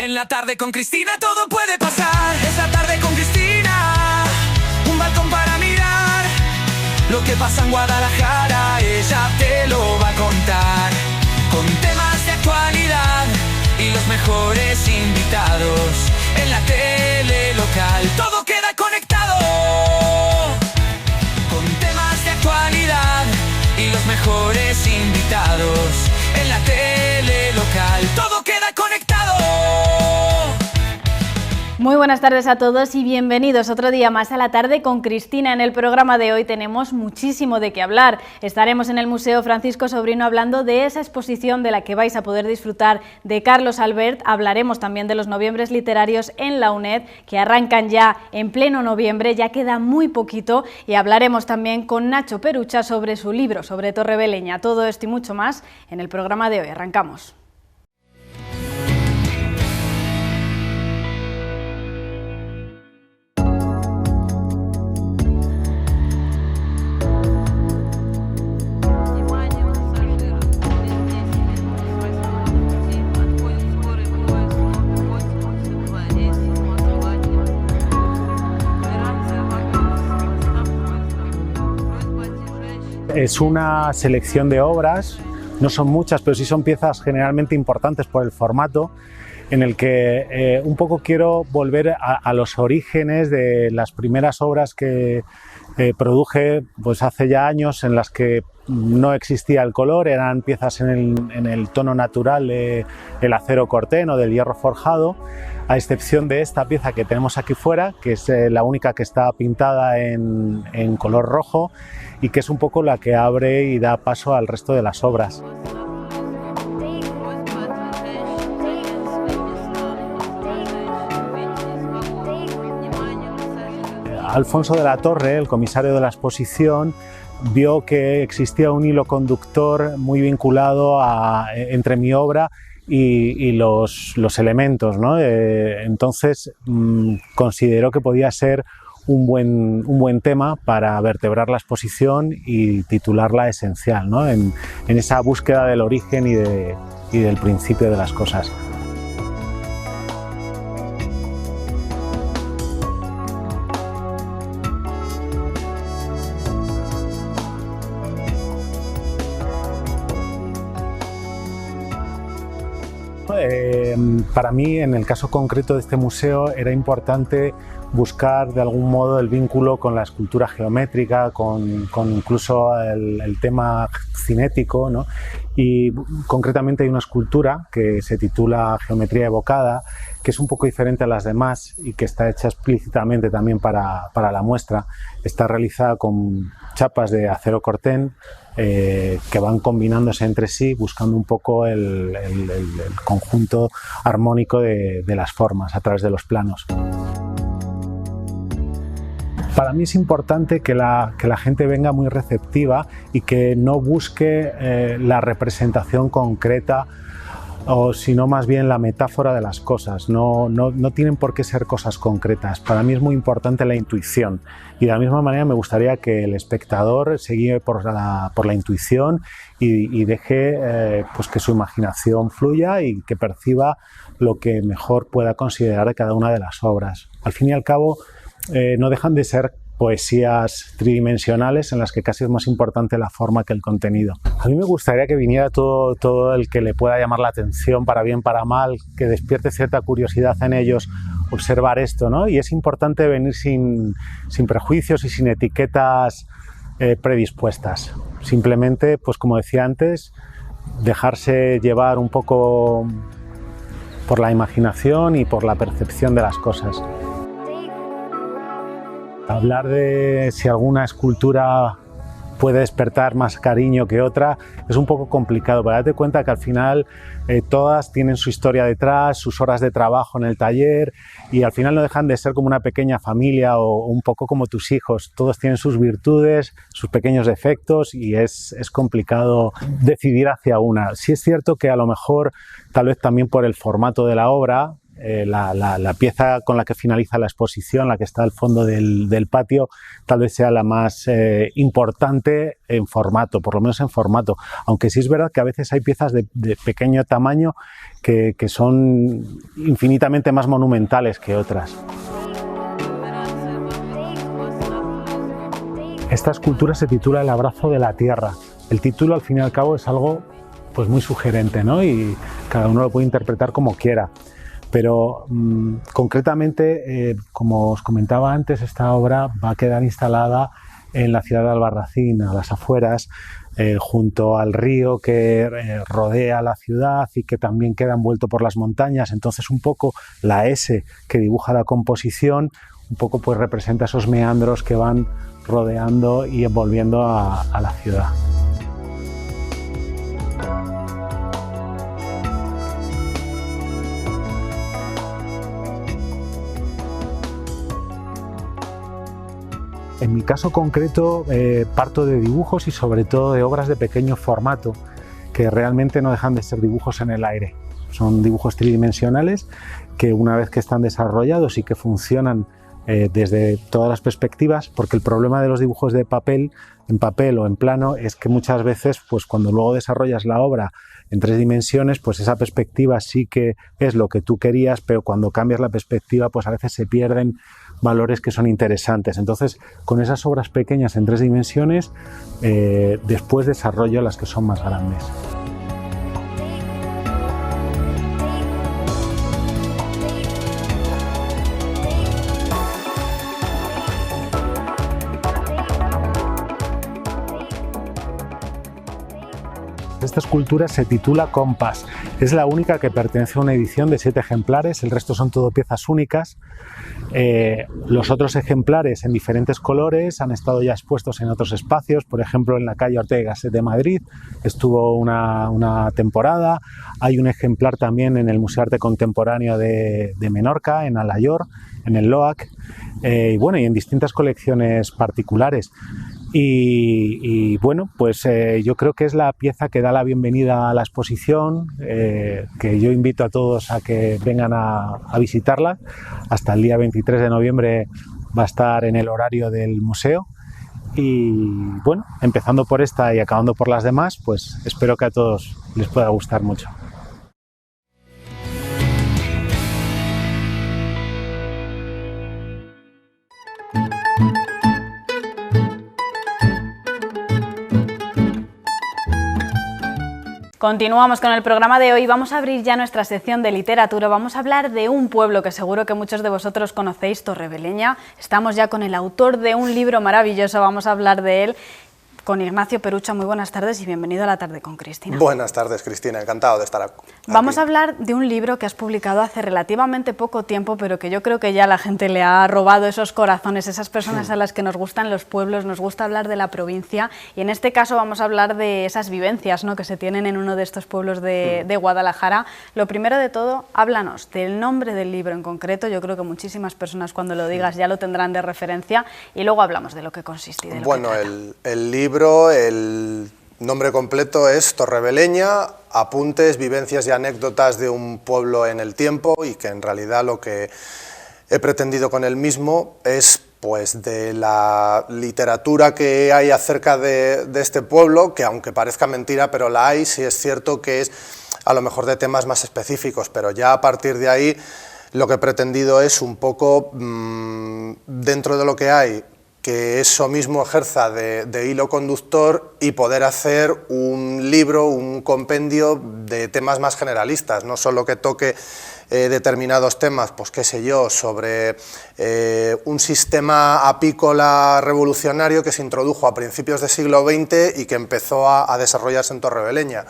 En la tarde con Cristina todo puede pasar. Es la tarde con Cristina, un balcón para mirar lo que pasa en Guadalajara, ella te lo va a contar. Con temas de actualidad y los mejores invitados. En la tele local todo queda conectado. Con temas de actualidad y los mejores invitados. En la tele local todo queda conectado. Muy buenas tardes a todos y bienvenidos otro día más a La Tarde con Cristina. En el programa de hoy tenemos muchísimo de qué hablar. Estaremos en el Museo Francisco Sobrino hablando de esa exposición de la que vais a poder disfrutar de Carlos Albert. Hablaremos también de los noviembres literarios en la UNED, que arrancan ya en pleno noviembre, ya queda muy poquito, y hablaremos también con Nacho Perucha sobre su libro, sobre Torreveleña. Todo esto y mucho más en el programa de hoy. Arrancamos. Es una selección de obras, no son muchas, pero sí son piezas generalmente importantes por el formato, en el que un poco quiero volver a los orígenes de las primeras obras que produje pues hace ya años, en las que no existía el color, eran piezas en el tono natural del acero corten o del hierro forjado, a excepción de esta pieza que tenemos aquí fuera, que es la única que está pintada en color rojo y que es un poco la que abre y da paso al resto de las obras. Alfonso de la Torre, el comisario de la exposición, vio que existía un hilo conductor muy vinculado entre mi obra y los elementos, ¿no? Entonces consideró que podía ser un buen tema para vertebrar la exposición y titularla Esencial, ¿no? En esa búsqueda del origen y del principio de las cosas. Para mí, en el caso concreto de este museo, era importante buscar de algún modo el vínculo con la escultura geométrica, con incluso el tema cinético, ¿no? Y concretamente hay una escultura que se titula Geometría evocada, que es un poco diferente a las demás y que está hecha explícitamente también para la muestra. Está realizada con chapas de acero corten, que van combinándose entre sí, buscando un poco el conjunto armónico de las formas a través de los planos. Para mí es importante que la gente venga muy receptiva y que no busque la representación concreta, sino más bien la metáfora de las cosas. No tienen por qué ser cosas concretas. Para mí es muy importante la intuición, y de la misma manera me gustaría que el espectador se guíe por la intuición y deje pues que su imaginación fluya y que perciba lo que mejor pueda considerar de cada una de las obras. Al fin y al cabo, no dejan de ser poesías tridimensionales en las que casi es más importante la forma que el contenido. A mí me gustaría que viniera todo el que le pueda llamar la atención, para bien, para mal, que despierte cierta curiosidad en ellos, observar esto, ¿no? Y es importante venir sin prejuicios y sin etiquetas predispuestas. Simplemente, pues como decía antes, dejarse llevar un poco por la imaginación y por la percepción de las cosas. Hablar de si alguna escultura puede despertar más cariño que otra es un poco complicado, pero date cuenta que al final todas tienen su historia detrás, sus horas de trabajo en el taller, y al final no dejan de ser como una pequeña familia o un poco como tus hijos. Todos tienen sus virtudes, sus pequeños defectos, y es complicado decidir hacia una. Sí es cierto que a lo mejor, tal vez también por el formato de la obra, la pieza con la que finaliza la exposición, la que está al fondo del patio, tal vez sea la más importante en formato, por lo menos en formato, aunque sí es verdad que a veces hay piezas de pequeño tamaño que son infinitamente más monumentales que otras. Esta escultura se titula El abrazo de la tierra. El título, al fin y al cabo, es algo pues muy sugerente, ¿no? Y cada uno lo puede interpretar como quiera. Pero concretamente, como os comentaba antes, esta obra va a quedar instalada en la ciudad de Albarracín, a las afueras, junto al río que rodea la ciudad y que también queda envuelto por las montañas. Entonces, un poco la S que dibuja la composición, un poco pues representa esos meandros que van rodeando y envolviendo a la ciudad. En mi caso concreto parto de dibujos y sobre todo de obras de pequeño formato que realmente no dejan de ser dibujos en el aire. Son dibujos tridimensionales que una vez que están desarrollados y que funcionan desde todas las perspectivas, porque el problema de los dibujos de papel, en papel o en plano, es que muchas veces pues cuando luego desarrollas la obra en 3 dimensiones, pues esa perspectiva sí que es lo que tú querías, pero cuando cambias la perspectiva pues a veces se pierden valores que son interesantes. Entonces, con esas obras pequeñas en 3 dimensiones, después desarrollo las que son más grandes. Esta escultura se titula Compás. Es la única que pertenece a una edición de 7 ejemplares, el resto son todo piezas únicas. Los otros ejemplares en diferentes colores han estado ya expuestos en otros espacios, por ejemplo en la calle Ortega y Gasset de Madrid estuvo una temporada. Hay un ejemplar también en el Museo de Arte Contemporáneo de Menorca, en Alayor, en el LOAC, y bueno, y en distintas colecciones particulares. Y bueno, pues yo creo que es la pieza que da la bienvenida a la exposición, que yo invito a todos a que vengan a visitarla. Hasta el día 23 de noviembre va a estar en el horario del museo. Y bueno, empezando por esta y acabando por las demás, pues espero que a todos les pueda gustar mucho. Continuamos con el programa de hoy. Vamos a abrir ya nuestra sección de literatura. Vamos a hablar de un pueblo que seguro que muchos de vosotros conocéis, Torreveleña. Estamos ya con el autor de un libro maravilloso, vamos a hablar de él, con Ignacio Perucha. Muy buenas tardes y bienvenido a La Tarde con Cristina. Buenas tardes, Cristina, encantado de estar aquí. Vamos a hablar de un libro que has publicado hace relativamente poco tiempo, pero que yo creo que ya la gente le ha robado esos corazones, esas personas a las que nos gustan los pueblos, nos gusta hablar de la provincia, y en este caso vamos a hablar de esas vivencias, ¿no?, que se tienen en uno de estos pueblos de Guadalajara. Lo primero de todo, háblanos del nombre del libro en concreto. Yo creo que muchísimas personas cuando lo digas ya lo tendrán de referencia, y luego hablamos de lo que consiste y de lo que trata. El libro, el nombre completo es Torreveleña, apuntes, vivencias y anécdotas de un pueblo en el tiempo, y que en realidad lo que he pretendido con el mismo es pues de la literatura que hay acerca de este pueblo, que aunque parezca mentira, pero la hay. Sí es cierto que es a lo mejor de temas más específicos, pero ya a partir de ahí lo que he pretendido es un poco dentro de lo que hay, que eso mismo ejerza de hilo conductor y poder hacer un libro, un compendio de temas más generalistas, no solo que toque determinados temas, pues qué sé yo, sobre un sistema apícola revolucionario que se introdujo a principios del siglo XX y que empezó a desarrollarse en Torreveleña.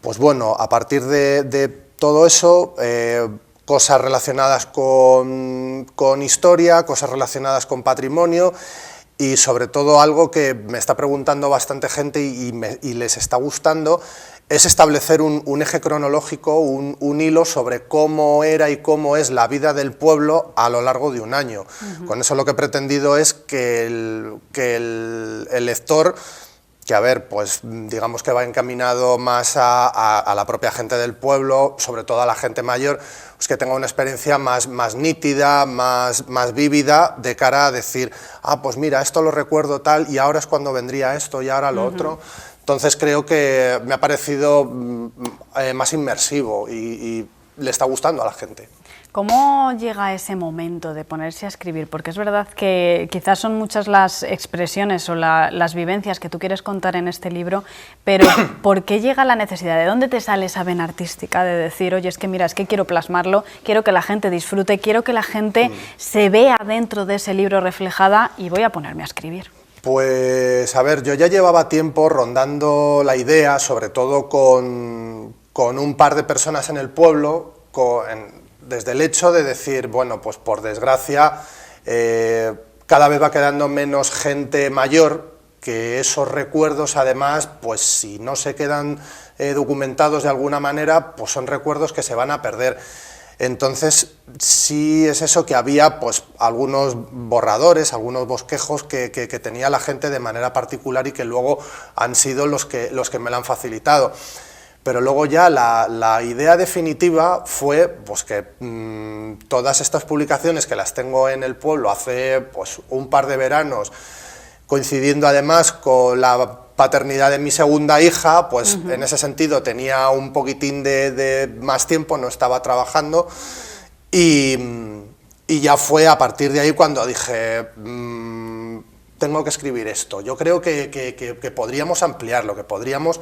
Pues bueno, a partir de todo eso, cosas relacionadas con historia, cosas relacionadas con patrimonio, y sobre todo algo que me está preguntando bastante gente y les está gustando, es establecer un eje cronológico, un hilo sobre cómo era y cómo es la vida del pueblo a lo largo de un año. Con eso lo que he pretendido es que el lector a ver, pues digamos que va encaminado más a la propia gente del pueblo, sobre todo a la gente mayor, pues que tenga una experiencia más nítida, más vívida, de cara a decir, ah, pues mira, esto lo recuerdo tal, y ahora es cuando vendría esto, y ahora lo otro. Entonces creo que me ha parecido más inmersivo y le está gustando a la gente. ¿Cómo llega ese momento de ponerse a escribir? Porque es verdad que quizás son muchas las expresiones o las vivencias que tú quieres contar en este libro, pero ¿por qué llega la necesidad? ¿De dónde te sale esa vena artística de decir, oye, es que mira, es que quiero plasmarlo, quiero que la gente disfrute, quiero que la gente se vea dentro de ese libro reflejada y voy a ponerme a escribir? Pues, a ver, yo ya llevaba tiempo rondando la idea, sobre todo con un par de personas en el pueblo, desde el hecho de decir, bueno, pues por desgracia, cada vez va quedando menos gente mayor, que esos recuerdos, además, pues si no se quedan documentados de alguna manera, pues son recuerdos que se van a perder. Entonces, sí es eso, que había pues algunos borradores, algunos bosquejos que tenía la gente de manera particular y que luego han sido los que me lo han facilitado. Pero luego ya la idea definitiva fue pues que todas estas publicaciones, que las tengo en el pueblo hace pues un par de veranos, coincidiendo además con la paternidad de mi segunda hija, pues en ese sentido tenía un poquitín de más tiempo, no estaba trabajando, y ya fue a partir de ahí cuando dije, tengo que escribir esto. Yo creo que podríamos ampliarlo, que podríamos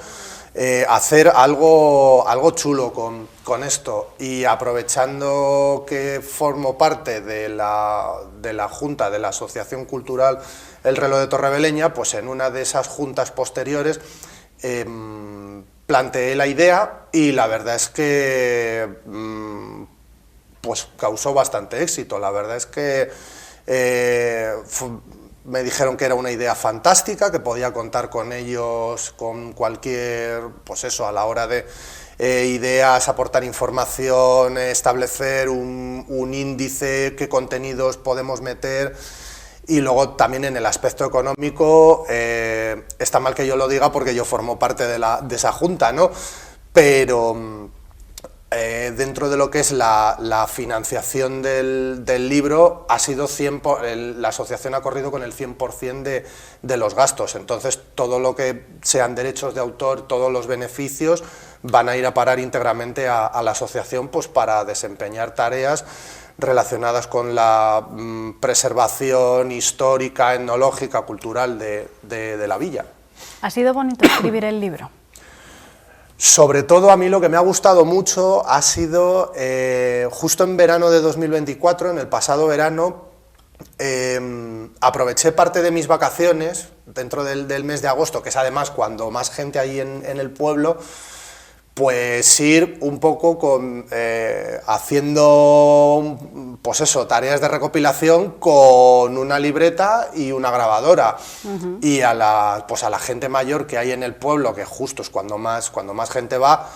hacer algo chulo con esto, y aprovechando que formo parte de la Junta de la Asociación Cultural El Reloj de Torreveleña, pues en una de esas juntas posteriores planteé la idea, y la verdad es que pues causó bastante éxito. La verdad es que me dijeron que era una idea fantástica, que podía contar con ellos, con cualquier, pues eso, a la hora de ideas, aportar información, establecer un índice, qué contenidos podemos meter. Y luego también en el aspecto económico, está mal que yo lo diga porque yo formo parte de esa junta, ¿no? Pero dentro de lo que es la financiación del libro, ha sido la asociación ha corrido con el 100% de los gastos. Entonces todo lo que sean derechos de autor, todos los beneficios van a ir a parar íntegramente a la asociación, pues para desempeñar tareas relacionadas con la preservación histórica, etnológica, cultural de la villa. ¿Ha sido bonito escribir el libro? Sobre todo a mí lo que me ha gustado mucho ha sido, justo en verano de 2024, en el pasado verano, aproveché parte de mis vacaciones, dentro del mes de agosto, que es además cuando más gente hay en el pueblo, pues ir un poco haciendo, pues eso, tareas de recopilación con una libreta y una grabadora. Y a la gente mayor que hay en el pueblo, que justo es cuando más gente va,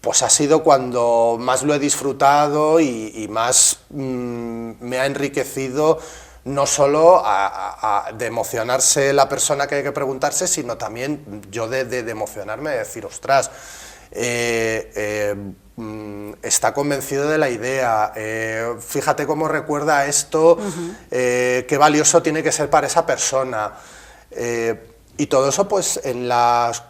pues ha sido cuando más lo he disfrutado y más me ha enriquecido, no solo de emocionarse la persona que hay que preguntarse, sino también yo de emocionarme, de decir, ostras, está convencido de la idea, fíjate cómo recuerda esto, qué valioso tiene que ser para esa persona, y todo eso pues en las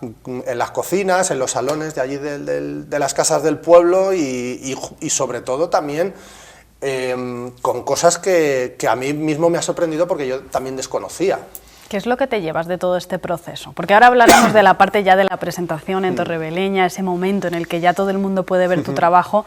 cocinas, en los salones de allí de las casas del pueblo, y sobre todo también con cosas que a mí mismo me ha sorprendido porque yo también desconocía. ¿Qué es lo que te llevas de todo este proceso? Porque ahora hablaremos de la parte ya de la presentación en Torreveleña, ese momento en el que ya todo el mundo puede ver tu trabajo,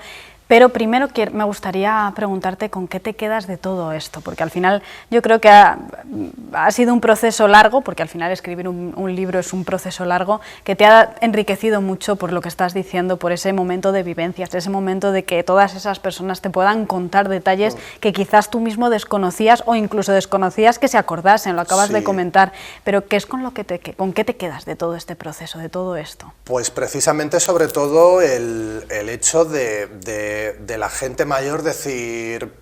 pero primero me gustaría preguntarte con qué te quedas de todo esto, porque al final yo creo que ha sido un proceso largo, porque al final escribir un libro es un proceso largo, que te ha enriquecido mucho por lo que estás diciendo, por ese momento de vivencias, ese momento de que todas esas personas te puedan contar detalles que quizás tú mismo desconocías o incluso desconocías que se acordasen, lo acabas de comentar, pero ¿qué es con qué te quedas de todo este proceso, de todo esto? Pues precisamente sobre todo el hecho de la gente mayor decir,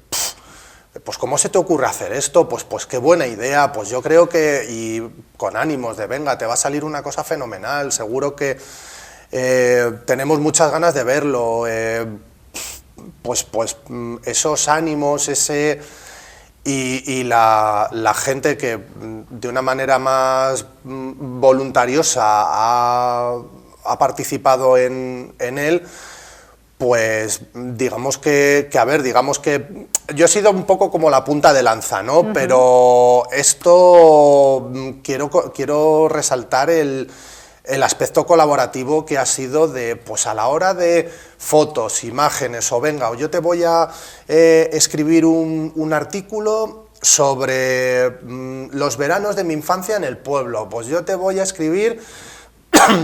pues ¿cómo se te ocurre hacer esto? Pues qué buena idea, pues yo creo que, y con ánimos de venga, te va a salir una cosa fenomenal, seguro que tenemos muchas ganas de verlo, pues esos ánimos, y la gente que de una manera más voluntariosa ha participado en él, pues digamos que yo he sido un poco como la punta de lanza, ¿no? Pero esto quiero resaltar el aspecto colaborativo que ha sido de, pues a la hora de fotos, imágenes, o venga, o yo te voy a escribir un artículo sobre los veranos de mi infancia en el pueblo, pues yo te voy a escribir,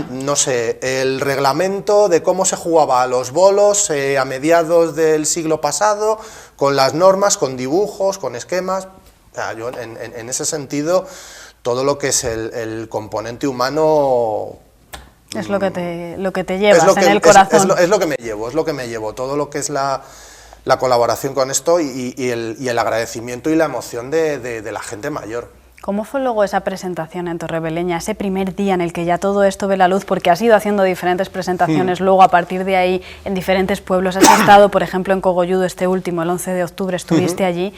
no sé, el reglamento de cómo se jugaba a los bolos a mediados del siglo pasado, con las normas, con dibujos, con esquemas. O sea, yo en ese sentido, todo lo que es el componente humano es lo que te llevas en el corazón. Es lo que me llevo, todo lo que es la colaboración con esto y el agradecimiento y la emoción de la gente mayor. ¿Cómo fue luego esa presentación en Torreveleña, ese primer día en el que ya todo esto ve la luz? Porque has ido haciendo diferentes presentaciones, luego a partir de ahí en diferentes pueblos, has estado, por ejemplo, en Cogolludo este último, el 11 de octubre estuviste allí.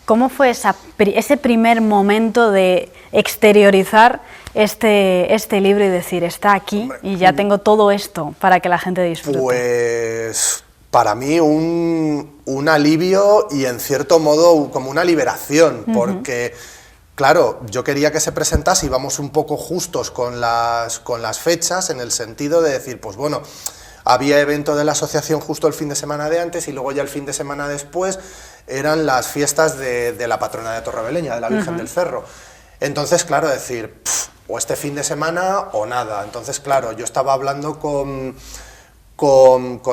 ¿Cómo fue ese primer momento de exteriorizar este libro y decir, está aquí y ya tengo todo esto para que la gente disfrute? Pues para mí un alivio y en cierto modo como una liberación, porque claro, yo quería que se presentase, íbamos un poco justos con las fechas, en el sentido de decir, pues bueno, había evento de la asociación justo el fin de semana de antes y luego ya el fin de semana después eran las fiestas de la patrona de Torreveleña, de la Virgen del Cerro. Entonces, claro, decir, o este fin de semana o nada. Entonces, claro, yo estaba hablando con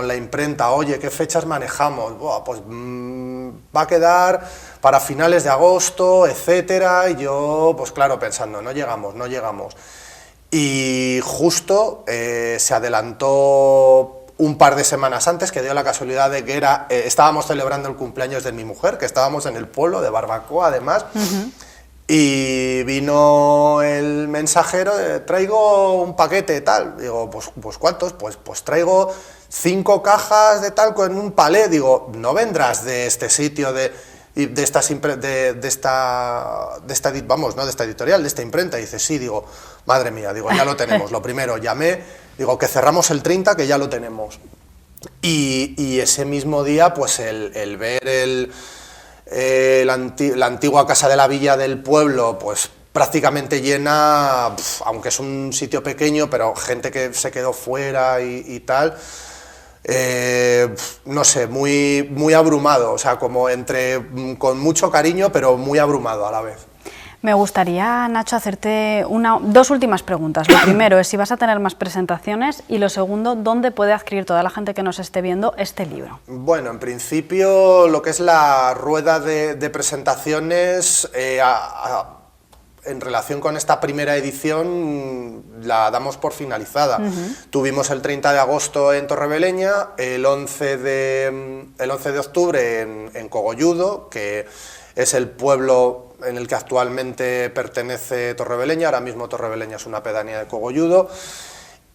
la imprenta, oye, ¿qué fechas manejamos? Buah, pues va a quedar para finales de agosto, etcétera, y yo, pues claro, pensando, no llegamos. Y justo se adelantó un par de semanas antes, que dio la casualidad de que estábamos celebrando el cumpleaños de mi mujer, que estábamos en el pueblo de Barbacoa, además, y vino el mensajero, traigo un paquete tal, digo, pues ¿cuántos? Pues traigo 5 cajas de tal con un palé, digo, ¿no vendrás de este sitio, de esta editorial, de esta imprenta? Y dice, sí, digo, madre mía, digo, ya lo tenemos. Lo primero, llamé, digo, que cerramos el 30, que ya lo tenemos. Y ese mismo día, pues el ver la antigua casa de la villa del pueblo, pues prácticamente llena, aunque es un sitio pequeño, pero gente que se quedó fuera y tal. No sé, muy abrumado, o sea, como con mucho cariño, pero muy abrumado a la vez. Me gustaría, Nacho, hacerte dos últimas preguntas. Lo primero es si vas a tener más presentaciones y lo segundo, ¿dónde puede adquirir toda la gente que nos esté viendo este libro? Bueno, en principio lo que es la rueda de presentaciones en relación con esta primera edición la damos por finalizada. Tuvimos el 30 de agosto en Torreveleña, el 11 de octubre en Cogolludo, que es el pueblo en el que actualmente pertenece Torreveleña. Ahora mismo Torreveleña es una pedanía de Cogolludo.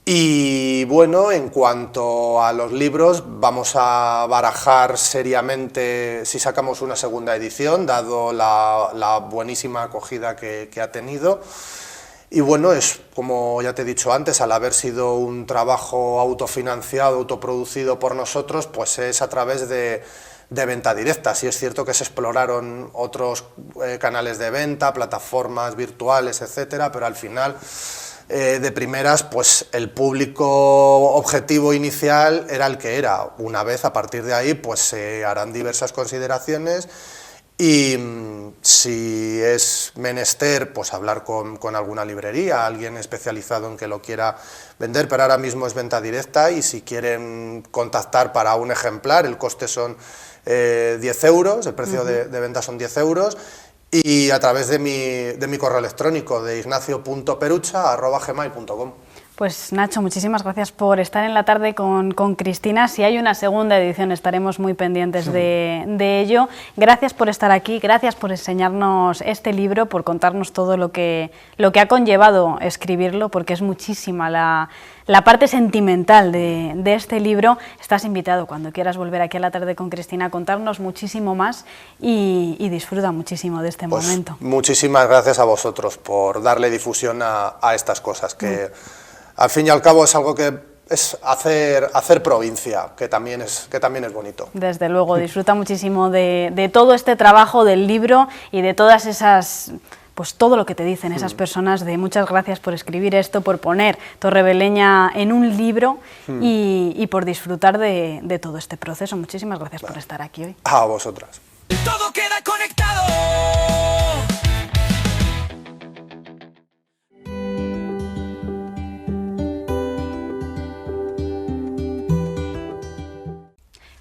Y bueno, en cuanto a los libros, vamos a barajar seriamente si sacamos una segunda edición, dado la buenísima acogida que ha tenido. Y bueno, es como ya te he dicho antes, al haber sido un trabajo autofinanciado, autoproducido por nosotros, pues es a través de venta directa. Sí es cierto que se exploraron otros canales de venta, plataformas virtuales, etcétera, pero al final, de primeras, pues el público objetivo inicial era el que era. Una vez, a partir de ahí, pues se harán diversas consideraciones y si es menester, pues hablar con alguna librería, alguien especializado en que lo quiera vender, pero ahora mismo es venta directa y si quieren contactar para un ejemplar, el coste son 10 euros, el precio de venta son 10 euros, y a través de mi correo electrónico de ignacio.perucha@gmail.com. Pues Nacho, muchísimas gracias por estar en la tarde con Cristina. Si hay una segunda edición estaremos muy pendientes de ello. Gracias por estar aquí, gracias por enseñarnos este libro, por contarnos todo lo que ha conllevado escribirlo, porque es muchísima la parte sentimental de este libro. Estás invitado cuando quieras volver aquí a la tarde con Cristina a contarnos muchísimo más y disfruta muchísimo de este momento. Muchísimas gracias a vosotros por darle difusión a estas cosas, que al fin y al cabo es algo que es hacer provincia, que también es bonito. Desde luego, disfruta muchísimo de todo este trabajo del libro y de todas esas... pues todo lo que te dicen esas personas, de muchas gracias por escribir esto, por poner Torreveleña en un libro y por disfrutar de todo este proceso. Muchísimas gracias por estar aquí hoy. A vosotras. Todo queda conectado.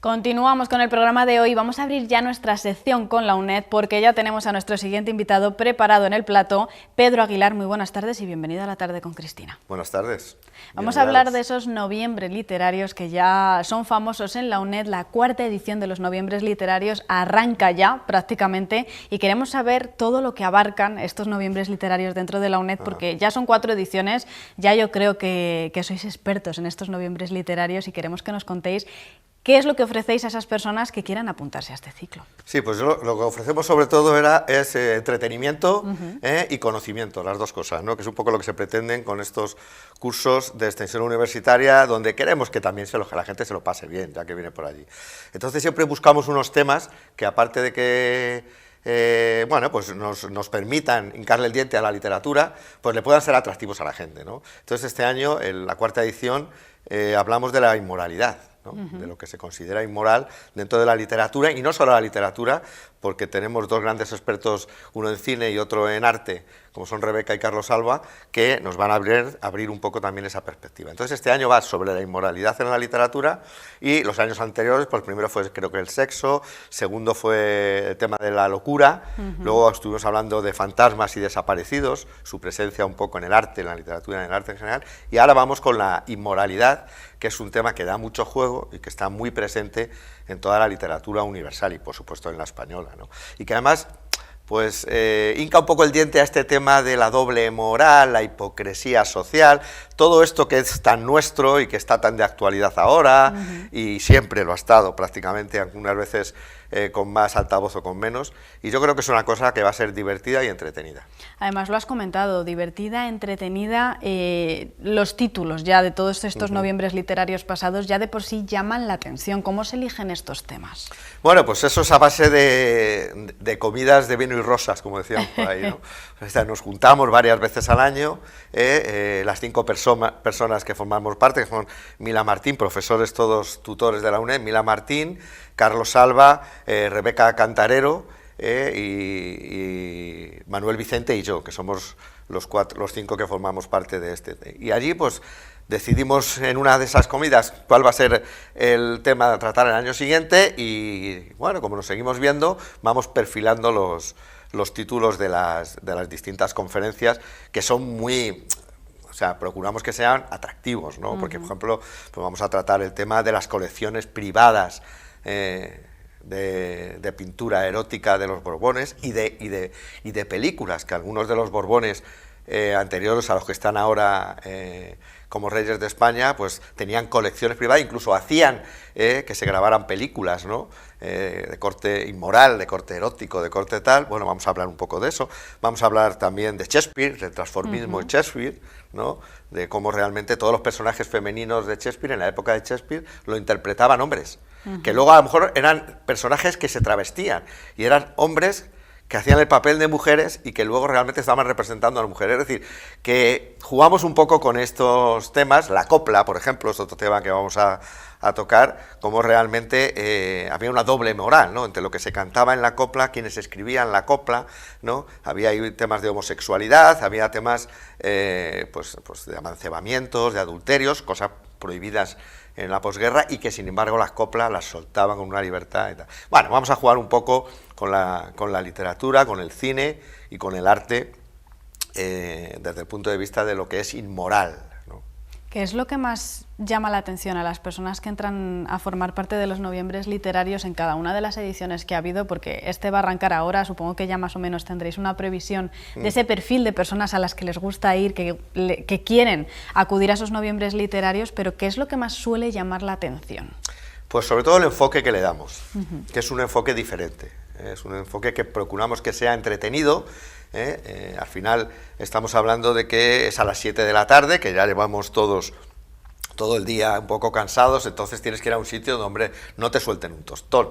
Continuamos con el programa de hoy. Vamos a abrir ya nuestra sección con la UNED porque ya tenemos a nuestro siguiente invitado preparado en el plató, Pedro Aguilar. Muy buenas tardes y bienvenido a la tarde con Cristina. Buenas tardes. Vamos a hablar de esos noviembres literarios que ya son famosos en la UNED. La cuarta edición de los noviembres literarios arranca ya prácticamente y queremos saber todo lo que abarcan estos noviembres literarios dentro de la UNED porque ya son 4 ediciones, ya yo creo que sois expertos en estos noviembres literarios y queremos que nos contéis ¿qué es lo que ofrecéis a esas personas que quieran apuntarse a este ciclo? Sí, pues lo que ofrecemos sobre todo es entretenimiento y conocimiento, las dos cosas, ¿no? Que es un poco lo que se pretenden con estos cursos de extensión universitaria, donde queremos que también la gente se lo pase bien, ya que viene por allí. Entonces siempre buscamos unos temas que, aparte de que bueno, pues nos permitan hincarle el diente a la literatura, pues le puedan ser atractivos a la gente, ¿no? Entonces este año, en la cuarta edición, hablamos de la inmoralidad, ¿no? De lo que se considera inmoral dentro de la literatura, y no solo la literatura, porque tenemos 2 grandes expertos, uno en cine y otro en arte, como son Rebeca y Carlos Alba, que nos van a abrir un poco también esa perspectiva. Entonces este año va sobre la inmoralidad en la literatura, y los años anteriores, pues primero fue creo que el sexo, segundo fue el tema de la locura, luego estuvimos hablando de fantasmas y desaparecidos, su presencia un poco en el arte, en la literatura, en el arte en general, y ahora vamos con la inmoralidad, que es un tema que da mucho juego y que está muy presente en toda la literatura universal y por supuesto en la española, ¿no? Y que además pues hinca un poco el diente a este tema de la doble moral, la hipocresía social, todo esto que es tan nuestro y que está tan de actualidad ahora, y siempre lo ha estado prácticamente, algunas veces con más altavoz o con menos, y yo creo que es una cosa que va a ser divertida y entretenida. Además lo has comentado, divertida, entretenida, los títulos ya de todos estos noviembres literarios pasados ya de por sí llaman la atención. ¿Cómo se eligen estos temas? Bueno, pues eso es a base de comidas de vino y rosas, como decíamos por ahí, ¿no? O sea, nos juntamos varias veces al año, las 5 personas que formamos parte, que son Mila Martín, profesores todos tutores de la UNED, Mila Martín, Carlos Alba, Rebeca Cantarero y Manuel Vicente y yo, que somos los 5 que formamos parte de este. Y allí pues decidimos en una de esas comidas cuál va a ser el tema a tratar el año siguiente, y bueno, como nos seguimos viendo, vamos perfilando los títulos de las distintas conferencias, que son muy... O sea, procuramos que sean atractivos, ¿no? Porque, por ejemplo, pues vamos a tratar el tema de las colecciones privadas de pintura erótica de los Borbones y de películas, que algunos de los Borbones anteriores a los que están ahora como reyes de España, pues tenían colecciones privadas, incluso hacían que se grabaran películas, ¿no? De corte inmoral, de corte erótico, de corte tal. Bueno, vamos a hablar un poco de eso. Vamos a hablar también de Shakespeare, del transformismo de Shakespeare, ¿no? De cómo realmente todos los personajes femeninos de Shakespeare, en la época de Shakespeare, lo interpretaban hombres, que luego a lo mejor eran personajes que se travestían, y eran hombres que hacían el papel de mujeres y que luego realmente estaban representando a las mujeres. Es decir, que jugamos un poco con estos temas. La copla, por ejemplo, es otro tema que vamos a tocar, como realmente había una doble moral, ¿no? Entre lo que se cantaba en la copla, quienes escribían la copla, ¿no? Había ahí temas de homosexualidad, había temas pues de amancebamientos, de adulterios, cosas prohibidas en la posguerra, y que sin embargo las coplas las soltaban con una libertad y tal. Bueno, vamos a jugar un poco con la literatura, con el cine y con el arte desde el punto de vista de lo que es inmoral, ¿no? ¿Qué es lo que más llama la atención a las personas que entran a formar parte de los noviembres literarios en cada una de las ediciones que ha habido? Porque este va a arrancar ahora, supongo que ya más o menos tendréis una previsión de ese perfil de personas a las que les gusta ir, que quieren acudir a esos noviembres literarios, pero ¿qué es lo que más suele llamar la atención? Pues sobre todo el enfoque que le damos, que es un enfoque diferente, es un enfoque que procuramos que sea entretenido. Al final estamos hablando de que es a las 7 de la tarde, que ya llevamos todos todo el día un poco cansados, entonces tienes que ir a un sitio donde no te suelten un tostón,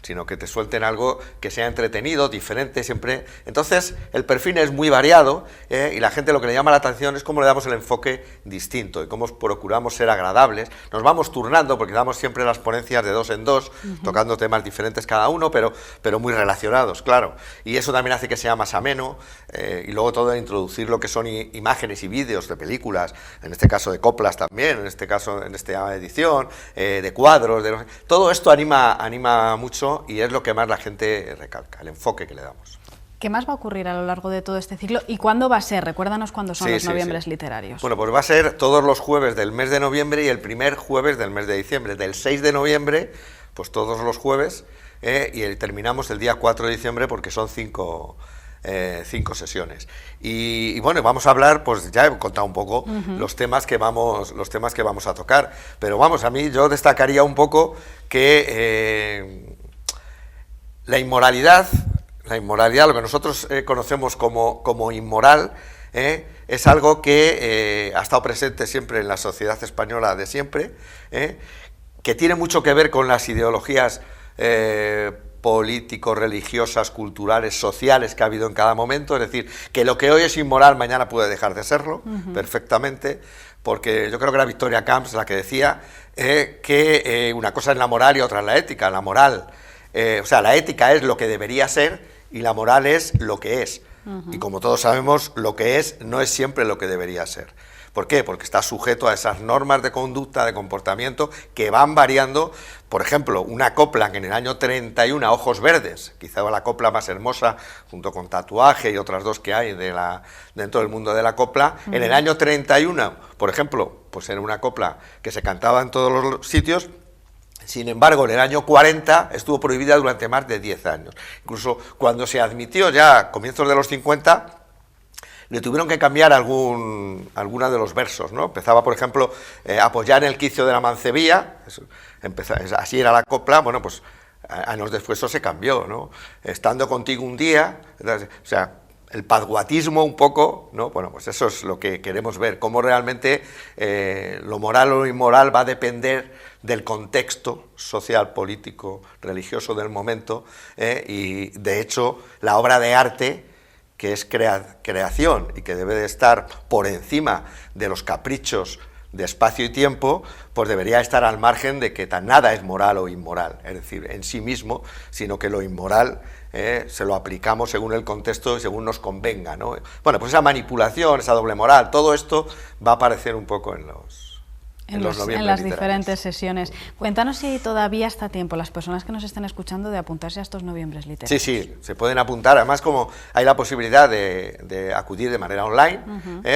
sino que te suelten algo que sea entretenido, diferente, siempre. Entonces el perfil es muy variado, y la gente lo que le llama la atención es cómo le damos el enfoque distinto y cómo procuramos ser agradables. Nos vamos turnando porque damos siempre las ponencias de 2 en 2, tocando temas diferentes cada uno, pero muy relacionados, claro. Y eso también hace que sea más ameno, y luego todo introducir lo que son imágenes y vídeos de películas, en este caso de coplas también, en este caso, en esta edición, de cuadros, todo esto anima mucho. Y es lo que más la gente recalca, el enfoque que le damos. ¿Qué más va a ocurrir a lo largo de todo este ciclo y cuándo va a ser? Recuérdanos cuándo son los noviembres literarios. Bueno, pues va a ser todos los jueves del mes de noviembre y el primer jueves del mes de diciembre. Del 6 de noviembre, pues todos los jueves, y terminamos el día 4 de diciembre porque son 5 sesiones. Y bueno, vamos a hablar, pues ya he contado un poco los temas que vamos a tocar, pero vamos, a mí yo destacaría un poco que la inmoralidad, lo que nosotros conocemos como inmoral, es algo que ha estado presente siempre en la sociedad española de siempre, que tiene mucho que ver con las ideologías políticos, religiosas, culturales, sociales que ha habido en cada momento, es decir, que lo que hoy es inmoral mañana puede dejar de serlo perfectamente, porque yo creo que era Victoria Camps la que decía que una cosa es la moral y otra es la ética. La moral, o sea, la ética es lo que debería ser y la moral es lo que es. Y como todos sabemos, lo que es no es siempre lo que debería ser. ¿Por qué? Porque está sujeto a esas normas de conducta, de comportamiento, que van variando. Por ejemplo, una copla que en el año 31, Ojos Verdes, quizá la copla más hermosa, junto con Tatuaje y otras dos que hay dentro del mundo de la copla, en el año 31, por ejemplo, pues era una copla que se cantaba en todos los sitios. Sin embargo, en el año 40 estuvo prohibida durante más de 10 años. Incluso cuando se admitió ya a comienzos de los 50, le tuvieron que cambiar alguna de los versos, ¿no? Empezaba, por ejemplo, apoyar en el quicio de la mancebía, así era la copla, bueno, pues años después eso se cambió, ¿no? Estando contigo un día, o sea, el padguatismo un poco, ¿no? Bueno, pues eso es lo que queremos ver, cómo realmente lo moral o lo inmoral va a depender del contexto social, político, religioso del momento, y de hecho la obra de arte, que es creación y que debe de estar por encima de los caprichos de espacio y tiempo, pues debería estar al margen de que nada es moral o inmoral, es decir, en sí mismo, sino que lo inmoral se lo aplicamos según el contexto y según nos convenga, ¿no? Bueno, pues esa manipulación, esa doble moral, todo esto va a aparecer un poco en las diferentes sesiones. Cuéntanos si todavía está a tiempo las personas que nos estén escuchando de apuntarse a estos noviembres literarios. Sí, se pueden apuntar. Además, como hay la posibilidad de acudir de manera online,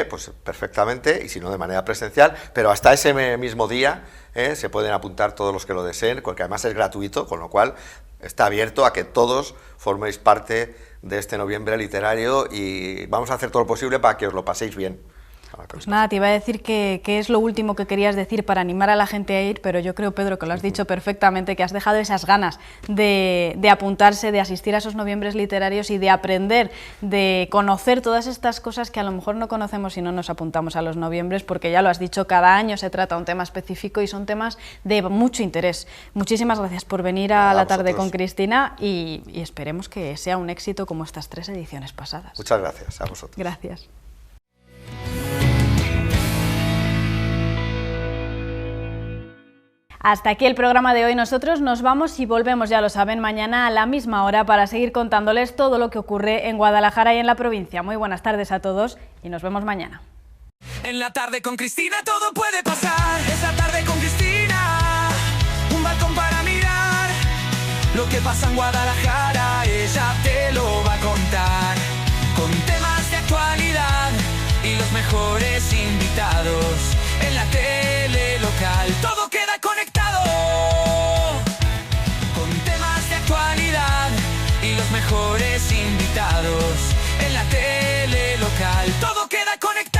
pues perfectamente, y si no de manera presencial, pero hasta ese mismo día se pueden apuntar todos los que lo deseen, porque además es gratuito, con lo cual está abierto a que todos forméis parte de este noviembre literario y vamos a hacer todo lo posible para que os lo paséis bien. Pues nada, te iba a decir qué es lo último que querías decir para animar a la gente a ir, pero yo creo, Pedro, que lo has dicho perfectamente, que has dejado esas ganas de apuntarse, de asistir a esos noviembres literarios y de aprender, de conocer todas estas cosas que a lo mejor no conocemos si no nos apuntamos a los noviembres, porque ya lo has dicho, cada año se trata un tema específico y son temas de mucho interés. Muchísimas gracias por venir a La Tarde con Cristina y esperemos que sea un éxito como estas 3 ediciones pasadas. Muchas gracias a vosotros. Gracias. Hasta aquí el programa de hoy. Nosotros nos vamos y volvemos, ya lo saben, mañana a la misma hora para seguir contándoles todo lo que ocurre en Guadalajara y en la provincia. Muy buenas tardes a todos y nos vemos mañana. En La Tarde con Cristina todo puede pasar. Es La Tarde con Cristina, un balcón para mirar lo que pasa en Guadalajara. Ella te lo va a contar, con temas de actualidad y los mejores invitados en la tele. mejores invitados. En la tele local todo queda conectado.